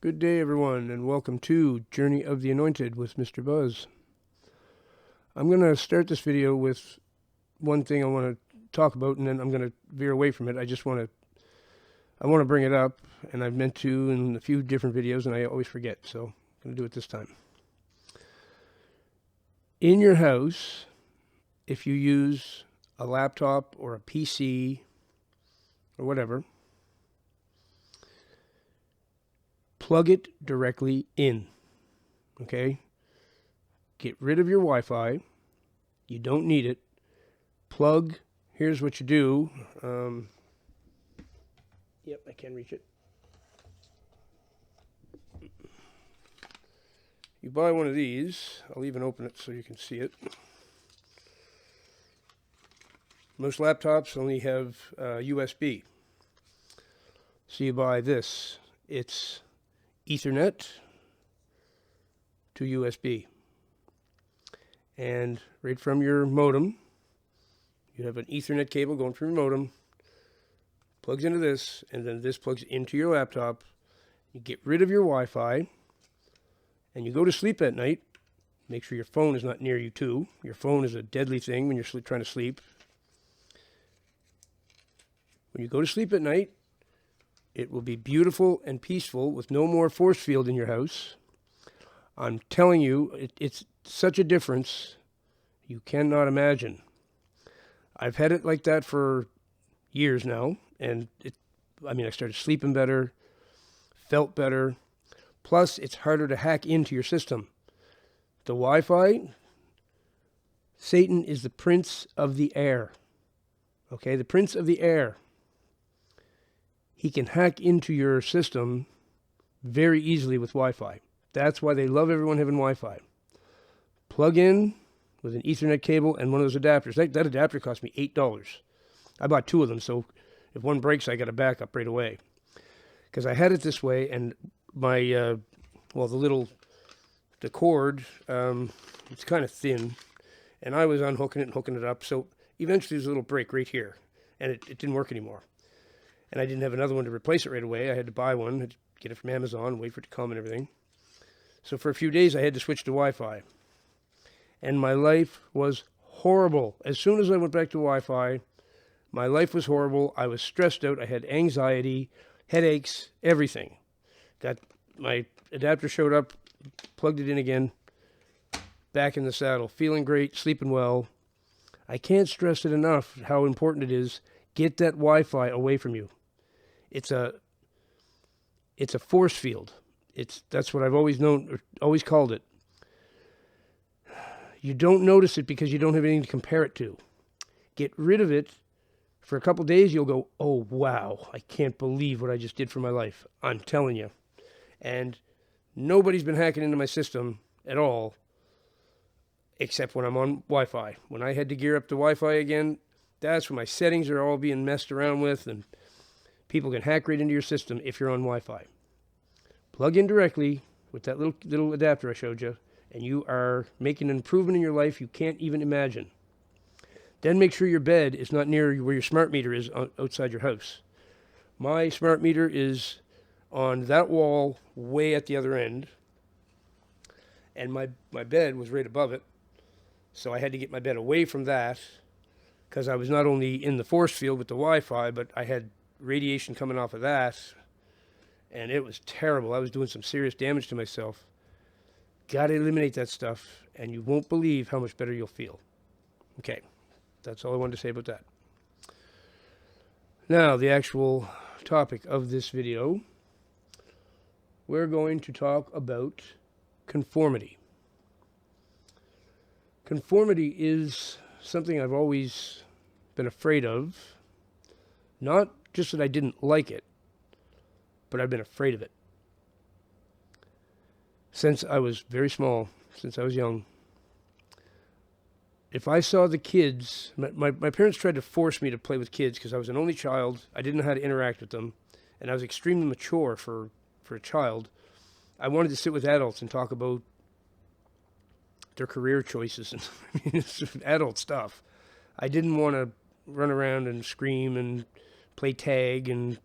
Good day, everyone, and welcome to Journey of the Anointed with Mr. Buzz. I'm going to start this video with one thing I want to talk about, and then I'm going to veer away from it. I want to bring it up, and I've meant to in a few different videos, and I always forget, so I'm going to do it this time. In your house, if you use a laptop or a PC or whatever, plug it directly in, okay? Get rid of your Wi-Fi. You don't need it. Plug, here's what you do. Yep, I can reach it. You buy one of these. I'll even open it so you can see it. Most laptops only have USB. So you buy this. It's Ethernet to USB. And right from your modem, you have an Ethernet cable going from your modem, plugs into this, and then this plugs into your laptop. You get rid of your Wi-Fi, and you go to sleep at night. Make sure your phone is not near you too. Your phone is a deadly thing when you're trying to sleep. When you go to sleep at night, it will be beautiful and peaceful with no more force field in your house. I'm telling you, it's such a difference you cannot imagine. I've had it like that for years now, and I started sleeping better, felt better. Plus, it's harder to hack into your system. The Wi-Fi, Satan is the prince of the air. Okay, the prince of the air. He can hack into your system very easily with Wi-Fi. That's why they love everyone having Wi-Fi. Plug in with an Ethernet cable and one of those adapters. That adapter cost me $8. I bought two of them, so if one breaks, I got a backup right away. Because I had it this way, and my, the cord, it's kind of thin, and I was unhooking it and hooking it up, so eventually there's a little break right here, and it didn't work anymore. And I didn't have another one to replace it right away. I had to buy one, had to get it from Amazon, wait for it to come and everything. So for a few days, I had to switch to Wi-Fi. And my life was horrible. As soon as I went back to Wi-Fi, my life was horrible. I was stressed out. I had anxiety, headaches, everything. My adapter showed up, plugged it in again, back in the saddle, feeling great, sleeping well. I can't stress it enough how important it is. Get that Wi-Fi away from you. It's a force field. That's what I've always known, or always called it. You don't notice it because you don't have anything to compare it to. Get rid of it. For a couple days, you'll go, oh, wow, I can't believe what I just did for my life. I'm telling you. And nobody's been hacking into my system at all, except when I'm on Wi-Fi. When I had to gear up the Wi-Fi again, that's when my settings are all being messed around with, and people can hack right into your system if you're on Wi-Fi. Plug in directly with that little adapter I showed you, and you are making an improvement in your life you can't even imagine. Then make sure your bed is not near where your smart meter is outside your house. My smart meter is on that wall way at the other end, and my bed was right above it, so I had to get my bed away from that, because I was not only in the force field with the Wi-Fi, but I had radiation coming off of that, and it was terrible. I was doing some serious damage to myself. Got to eliminate that stuff, and you won't believe how much better you'll feel. Okay, that's all I wanted to say about that. Now, the actual topic of this video, we're going to talk about conformity. Conformity is something I've always been afraid of. Not just that I didn't like it, but I've been afraid of it. Since I was very small, since I was young, if I saw the kids, my parents tried to force me to play with kids because I was an only child. I didn't know how to interact with them, and I was extremely mature for a child. I wanted to sit with adults and talk about their career choices and adult stuff. I didn't want to run around and scream and play tag, and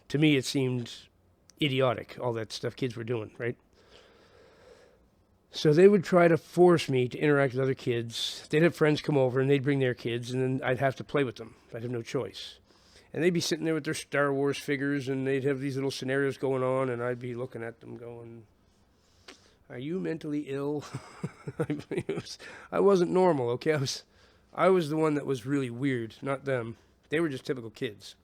to me it seemed idiotic, all that stuff kids were doing, right? So they would try to force me to interact with other kids. They'd have friends come over and they'd bring their kids, and then I'd have to play with them. I'd have no choice. And they'd be sitting there with their Star Wars figures, and they'd have these little scenarios going on, and I'd be looking at them going, are you mentally ill? I wasn't normal, okay? I was the one that was really weird, not them. They were just typical kids.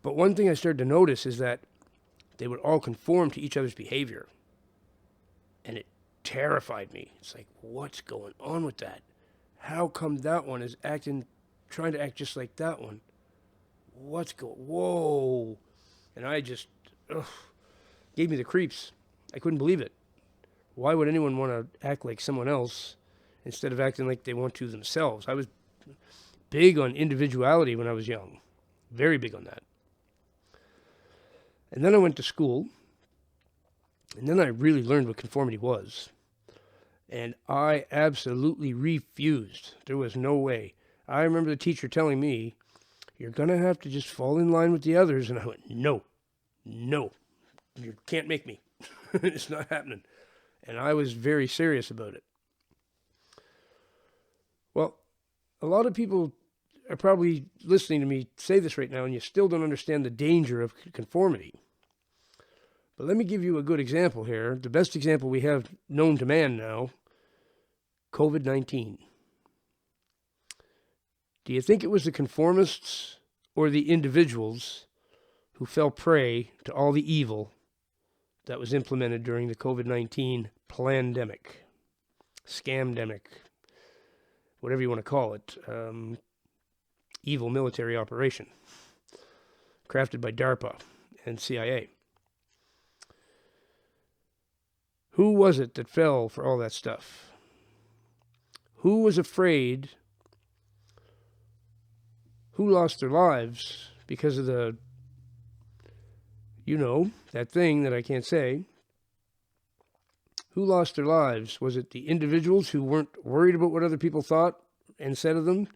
But one thing I started to notice is that they would all conform to each other's behavior. And it terrified me. It's like, what's going on with that? How come that one is trying to act just like that one? Whoa. And I just, gave me the creeps. I couldn't believe it. Why would anyone want to act like someone else instead of acting like they want to themselves? I was big on individuality when I was young. Very big on that. And then I went to school. And then I really learned what conformity was. And I absolutely refused. There was no way. I remember the teacher telling me, you're going to have to just fall in line with the others. And I went, no, you can't make me. It's not happening. And I was very serious about it. Well, a lot of people are probably listening to me say this right now, and you still don't understand the danger of conformity. But let me give you a good example here. The best example we have known to man now, COVID-19. Do you think it was the conformists or the individuals who fell prey to all the evil that was implemented during the COVID-19 plandemic, scamdemic, whatever you want to call it, evil military operation, crafted by DARPA and CIA? Who was it that fell for all that stuff? Who was afraid? Who lost their lives because of that thing that I can't say? Who lost their lives? Was it the individuals who weren't worried about what other people thought and said of them?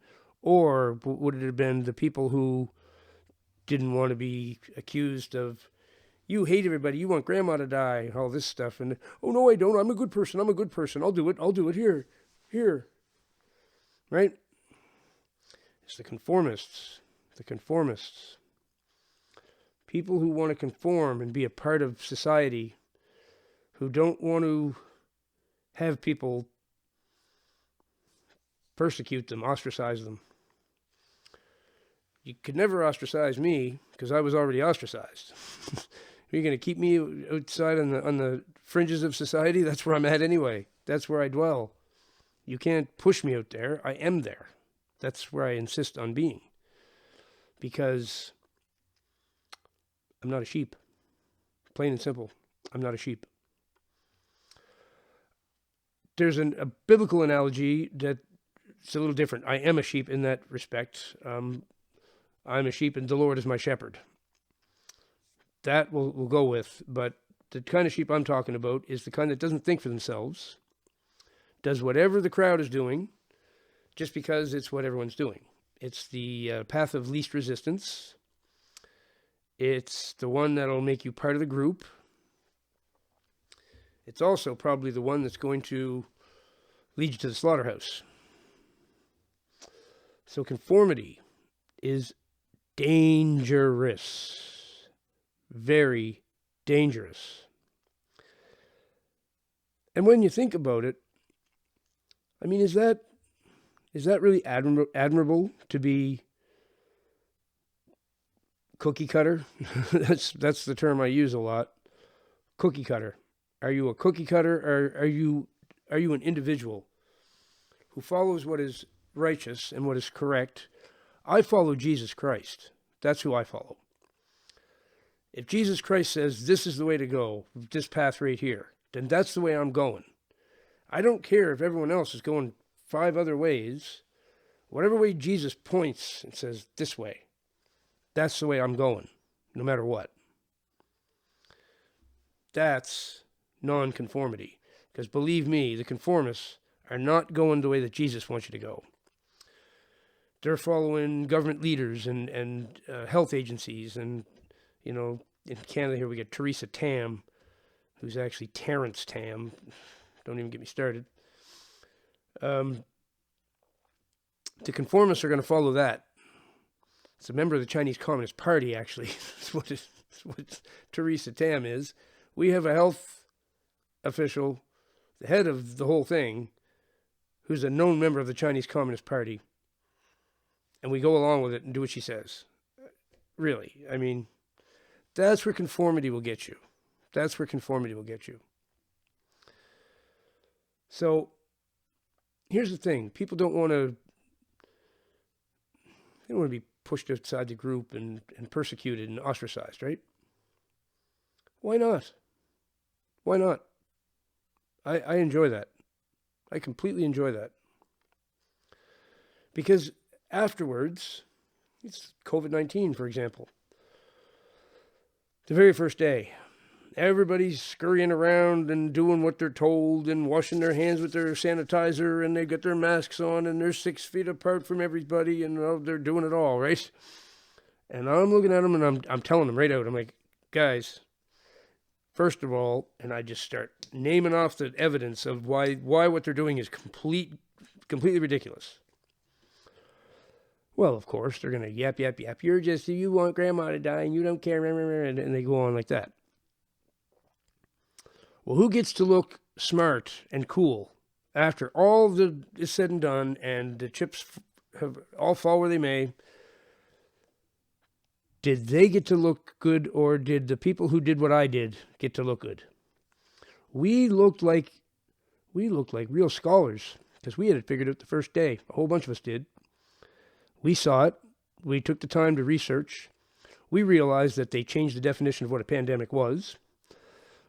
Or would it have been the people who didn't want to be accused of, you hate everybody, you want grandma to die, all this stuff, and, oh, no, I don't, I'm a good person, I'll do it, here, right? It's the conformists, people who want to conform and be a part of society, who don't want to have people persecute them, ostracize them. You could never ostracize me, because I was already ostracized. You're going to keep me outside on the fringes of society? That's where I'm at anyway. That's where I dwell. You can't push me out there. I am there. That's where I insist on being. Because I'm not a sheep. Plain and simple. I'm not a sheep. There's a biblical analogy that's a little different. I am a sheep in that respect. I'm a sheep and the Lord is my shepherd. That we'll go with, but the kind of sheep I'm talking about is the kind that doesn't think for themselves, does whatever the crowd is doing, just because it's what everyone's doing. It's the path of least resistance. It's the one that'll make you part of the group. It's also probably the one that's going to lead you to the slaughterhouse. So conformity is dangerous. Very dangerous. And when you think about it, I mean, is that really admirable to be cookie cutter? That's the term I use a lot. Cookie cutter. Are you a cookie cutter, or are you an individual who follows what is righteous and what is correct? I follow Jesus Christ. That's who I follow. If Jesus Christ says, this is the way to go, this path right here, then that's the way I'm going. I don't care if everyone else is going 5 other ways. Whatever way Jesus points and says, this way, that's the way I'm going, no matter what. That's non-conformity. Because believe me, the conformists are not going the way that Jesus wants you to go. They're following government leaders and health agencies and You know, in Canada here we get Theresa Tam, who's actually Terrence Tam. Don't even get me started. The conformists are going to follow that. It's a member of the Chinese Communist Party, actually. That's what Theresa Tam is. We have a health official, the head of the whole thing, who's a known member of the Chinese Communist Party. And we go along with it and do what she says. Really. I mean, that's where conformity will get you. That's where conformity will get you. So, here's the thing. People don't want to be pushed outside the group and persecuted and ostracized, right? Why not? Why not? I enjoy that. I completely enjoy that. Because afterwards, it's COVID-19, for example. The very first day, everybody's scurrying around and doing what they're told and washing their hands with their sanitizer, and they got their masks on and they're 6 feet apart from everybody, and they're doing it all, right? And I'm looking at them and I'm telling them right out, I'm like, guys, first of all, and I just start naming off the evidence of why what they're doing is completely ridiculous. Well, of course, they're going to yap. You want grandma to die and you don't care, and they go on like that. Well, who gets to look smart and cool after all is said and done and the chips have all fall where they may? Did they get to look good, or did the people who did what I did get to look good? We looked like real scholars because we had it figured out the first day. A whole bunch of us did. We saw it. We took the time to research. We realized that they changed the definition of what a pandemic was.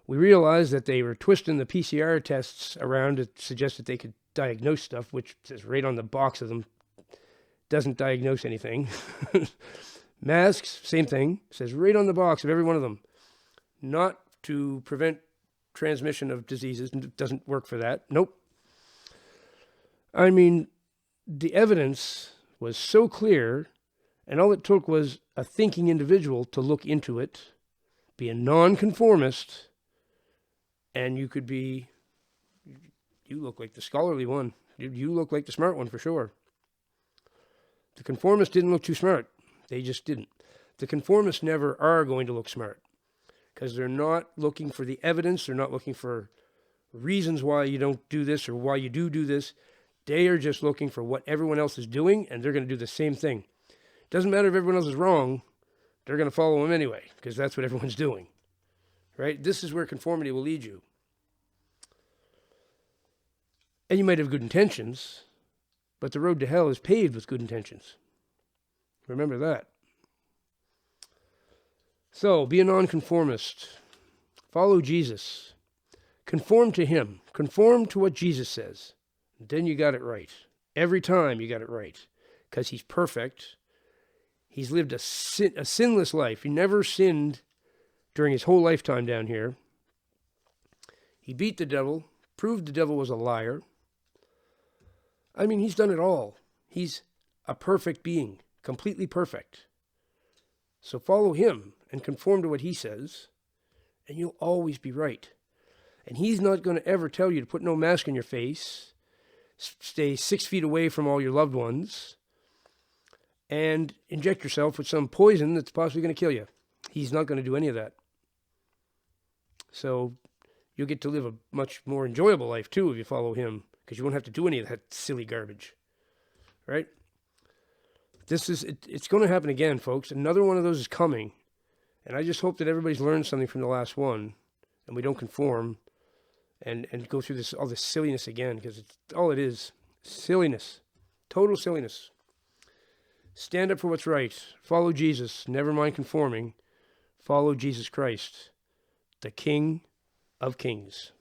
We realized that they were twisting the PCR tests around to suggest that they could diagnose stuff, which says right on the box of them, doesn't diagnose anything. Masks, same thing, says right on the box of every one of them. Not to prevent transmission of diseases, doesn't work for that. Nope. I mean, the evidence was so clear, and all it took was a thinking individual to look into it, be a nonconformist, and you look like the scholarly one. You look like the smart one for sure. The conformists didn't look too smart. They just didn't. The conformists never are going to look smart because they're not looking for the evidence. They're not looking for reasons why you don't do this or why you do this. They are just looking for what everyone else is doing, and they're going to do the same thing. It doesn't matter if everyone else is wrong. They're going to follow them anyway because that's what everyone's doing. Right? This is where conformity will lead you. And you might have good intentions, but the road to hell is paved with good intentions. Remember that. So, be a nonconformist. Follow Jesus. Conform to him. Conform to what Jesus says. Then you got it right. Every time you got it right. Because he's perfect. He's lived a sinless life. He never sinned during his whole lifetime down here. He beat the devil. Proved the devil was a liar. I mean, he's done it all. He's a perfect being. Completely perfect. So follow him and conform to what he says, and you'll always be right. And he's not going to ever tell you to put no mask on your face, stay 6 feet away from all your loved ones, and inject yourself with some poison that's possibly going to kill you. He's not going to do any of that. So you'll get to live a much more enjoyable life, too, if you follow him, because you won't have to do any of that silly garbage. Right? It's going to happen again, folks. Another one of those is coming. And I just hope that everybody's learned something from the last one and we don't conform and go through all this silliness again, because it's all it is. Silliness. Total silliness. Stand up for what's right. Follow Jesus. Never mind conforming. Follow Jesus Christ, the King of Kings.